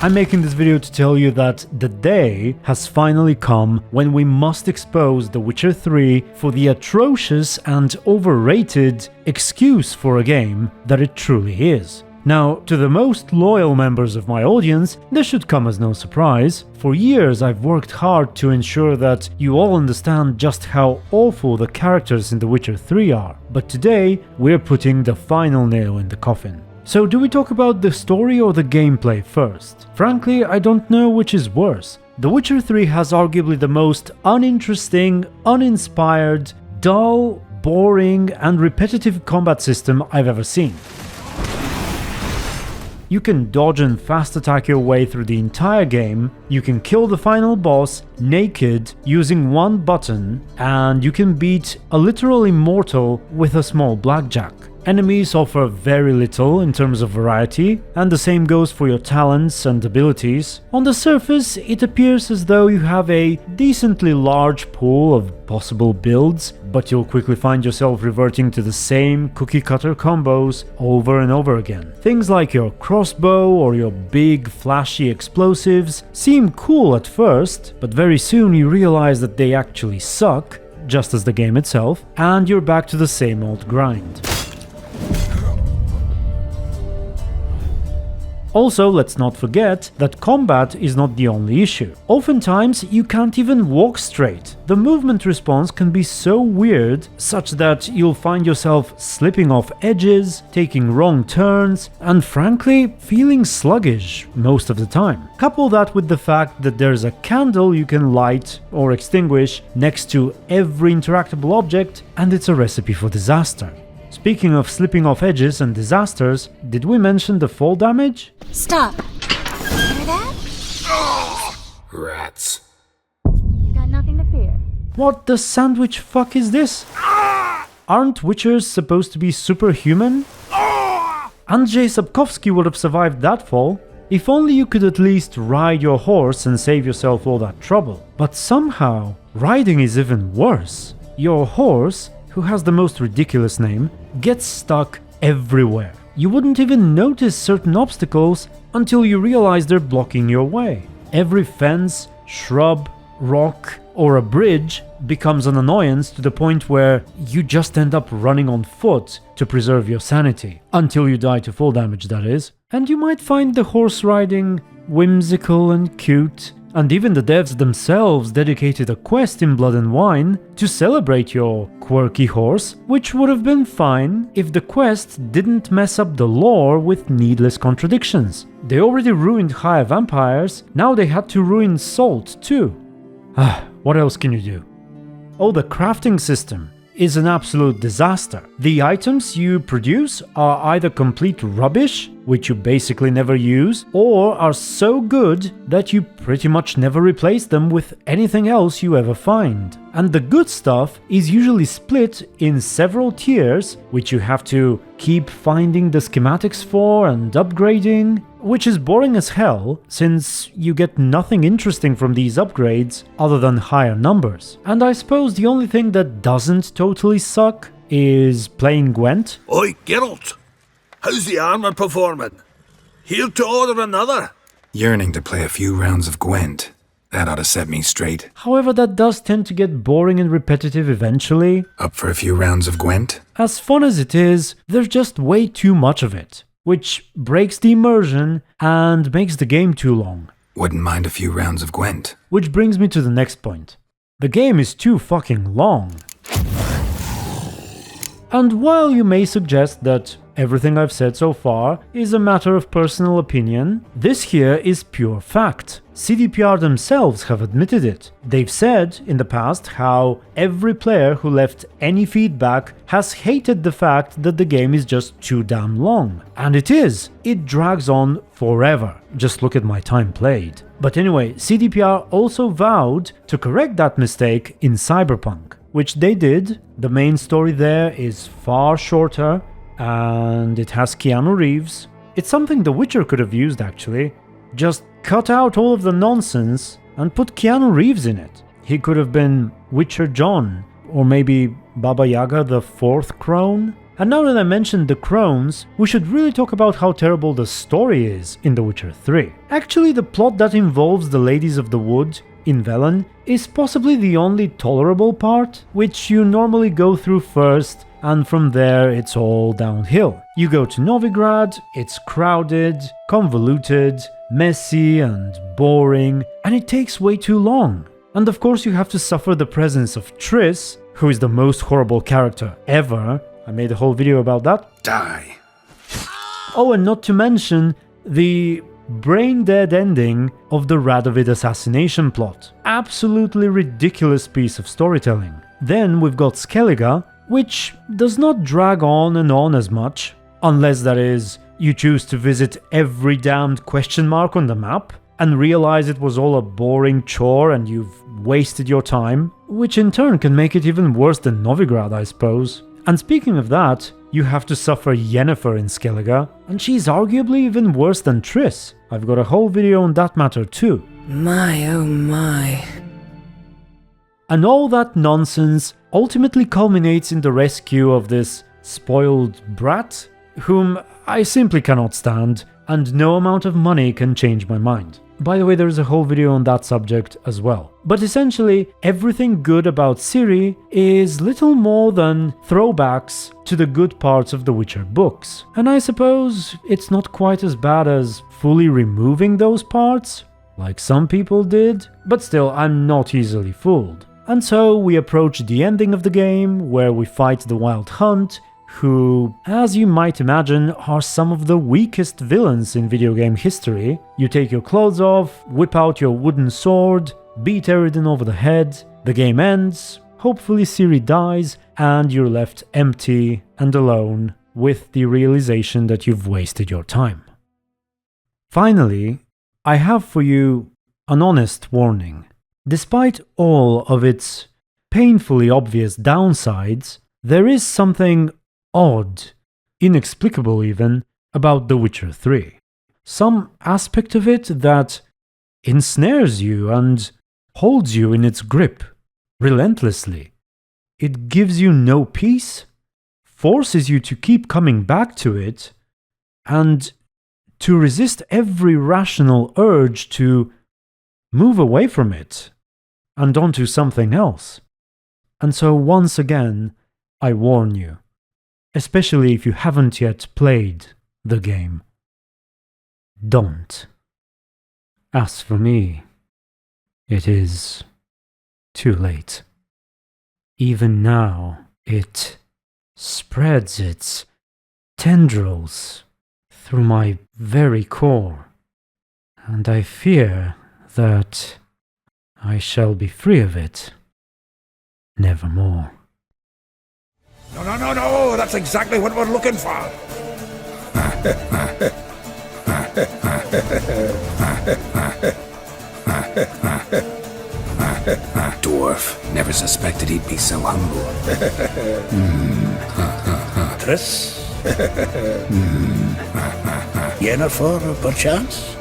I'm making this video to tell you that the day has finally come when we must expose The Witcher 3 for the atrocious and overrated excuse for a game that it truly is. Now, to the most loyal members of my audience, this should come as no surprise. For years I've worked hard to ensure that you all understand just how awful the characters in The Witcher 3 are, but today we're putting the final nail in the coffin. So do we talk about the story or the gameplay first? Frankly, I don't know which is worse. The Witcher 3 has arguably the most uninteresting, uninspired, dull, boring and repetitive combat system I've ever seen. You can dodge and fast attack your way through the entire game, you can kill the final boss naked using one button, and you can beat a literal immortal with a small blackjack. Enemies offer very little in terms of variety, and the same goes for your talents and abilities. On the surface, it appears as though you have a decently large pool of possible builds, but you'll quickly find yourself reverting to the same cookie-cutter combos over and over again. Things like your crossbow or your big, flashy explosives seem cool at first, but very soon you realize that they actually suck, just as the game itself, and you're back to the same old grind. Also, let's not forget that combat is not the only issue. Oftentimes, you can't even walk straight. The movement response can be so weird, such that you'll find yourself slipping off edges, taking wrong turns, and frankly, feeling sluggish most of the time. Couple that with the fact that there's a candle you can light or extinguish next to every interactable object, and it's a recipe for disaster. Speaking of slipping off edges and disasters, did we mention the fall damage? Stop. Hear that? Rats. You got nothing to fear. What the sandwich fuck is this? Aren't Witchers supposed to be superhuman? Andrzej Sapkowski would have survived that fall. If only you could at least ride your horse and save yourself all that trouble. But somehow, riding is even worse. Your horse, who has the most ridiculous name, gets stuck everywhere. You wouldn't even notice certain obstacles until you realize they're blocking your way. Every fence, shrub, rock, or a bridge becomes an annoyance to the point where you just end up running on foot to preserve your sanity. Until you die to fall damage, that is. And you might find the horse riding whimsical and cute, and even the devs themselves dedicated a quest in Blood and Wine to celebrate your quirky horse, which would have been fine if the quest didn't mess up the lore with needless contradictions. They already ruined High Vampires, now they had to ruin Salt too. What else can you do? Oh, the crafting system is an absolute disaster. The items you produce are either complete rubbish, which you basically never use, or are so good that you pretty much never replace them with anything else you ever find. And the good stuff is usually split in several tiers, which you have to keep finding the schematics for and upgrading, which is boring as hell, since you get nothing interesting from these upgrades other than higher numbers. And I suppose the only thing that doesn't totally suck is playing Gwent. Oi, Geralt! How's the armour performing? Here to order another? Yearning to play a few rounds of Gwent. That ought to set me straight. However, that does tend to get boring and repetitive eventually. Up for a few rounds of Gwent? As fun as it is, there's just way too much of it, which breaks the immersion and makes the game too long. Wouldn't mind a few rounds of Gwent. Which brings me to the next point. The game is too fucking long. And while you may suggest that everything I've said so far is a matter of personal opinion, this here is pure fact. CDPR themselves have admitted it. They've said in the past how every player who left any feedback has hated the fact that the game is just too damn long. And it is. It drags on forever. Just look at my time played. But anyway, CDPR also vowed to correct that mistake in Cyberpunk, which they did. The main story there is far shorter, and it has Keanu Reeves. It's something The Witcher could have used actually. Just cut out all of the nonsense and put Keanu Reeves in it. He could have been Witcher John, or maybe Baba Yaga the Fourth Crone. And now that I mentioned the crones, we should really talk about how terrible the story is in The Witcher 3. Actually, the plot that involves the Ladies of the Wood in Velen is possibly the only tolerable part, which you normally go through first, and from there it's all downhill. You go to Novigrad, it's crowded, convoluted, messy and boring, and it takes way too long. And of course you have to suffer the presence of Triss, who is the most horrible character ever. I made a whole video about that. Die. Oh, and not to mention the brain-dead ending of the Radovid assassination plot. Absolutely ridiculous piece of storytelling. Then we've got Skellige, which does not drag on and on as much, unless that is, you choose to visit every damned question mark on the map and realize it was all a boring chore and you've wasted your time, which in turn can make it even worse than Novigrad, I suppose. And speaking of that, you have to suffer Yennefer in Skellige, and she's arguably even worse than Triss. I've got a whole video on that matter too. My oh my. And all that nonsense ultimately culminates in the rescue of this spoiled brat, whom I simply cannot stand, and no amount of money can change my mind. By the way, there's a whole video on that subject as well. But essentially, everything good about Ciri is little more than throwbacks to the good parts of the Witcher books. And I suppose it's not quite as bad as fully removing those parts, like some people did, but still, I'm not easily fooled. And so we approach the ending of the game, where we fight the Wild Hunt, who, as you might imagine, are some of the weakest villains in video game history. You take your clothes off, whip out your wooden sword, beat Eridan over the head, the game ends, hopefully Ciri dies, and you're left empty and alone with the realization that you've wasted your time. Finally, I have for you an honest warning. Despite all of its painfully obvious downsides, there is something odd, inexplicable even, about The Witcher 3. Some aspect of it that ensnares you and holds you in its grip relentlessly. It gives you no peace, forces you to keep coming back to it, and to resist every rational urge to move away from it and onto something else. And so once again, I warn you, especially if you haven't yet played the game, don't. As for me, it is too late. Even now, it spreads its tendrils through my very core, and I fear that I shall be free of it nevermore. No, that's exactly what we're looking for. Dwarf. Never suspected he'd be so humble. Triss? Yennefer, perchance?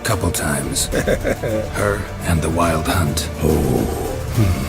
Couple times. Her and the Wild Hunt. Oh.